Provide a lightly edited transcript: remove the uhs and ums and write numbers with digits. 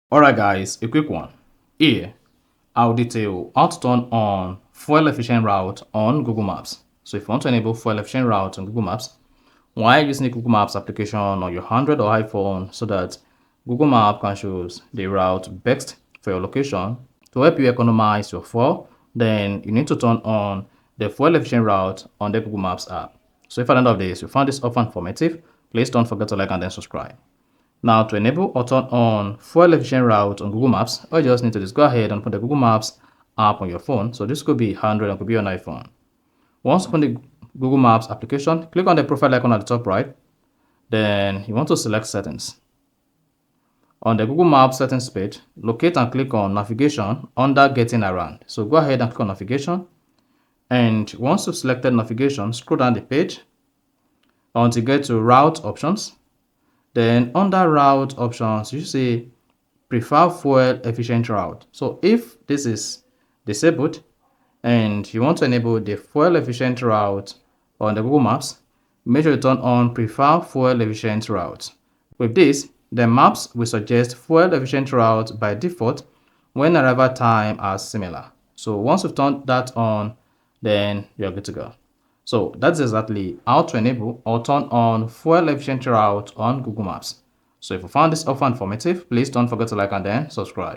Alright guys, a quick one. Here, I'll detail how to turn on fuel efficient route on Google Maps. So if you want to enable fuel efficient route on Google Maps, while using the Google Maps application on your Android or iPhone so that Google Maps can show the route best for your location to help you economize your fuel, then you need to turn on the fuel efficient route on the Google Maps app. So if at the end of this you found this often informative, please don't forget to like and then subscribe. Now, to enable or turn on fuel efficient route on Google Maps, all you just need to do is go ahead and open the Google Maps app on your phone. So this could be Android or could be on iPhone. Once you open the Google Maps application, click on the profile icon at the top right. Then you want to select settings. On the Google Maps settings page, locate and click on navigation under getting around. So go ahead and click on navigation. And once you've selected navigation, scroll down the page until you get to route options. Then under route options, you see prefer fuel efficient route. So if this is disabled and you want to enable the fuel efficient route on the Google Maps, make sure you turn on prefer fuel efficient route. With this, the maps will suggest fuel efficient route by default when arrival time are similar. So once you've turned that on, then you're good to go. So that's exactly how to enable or turn on fuel efficient route on Google Maps. So if you found this offer informative, please don't forget to like and then subscribe.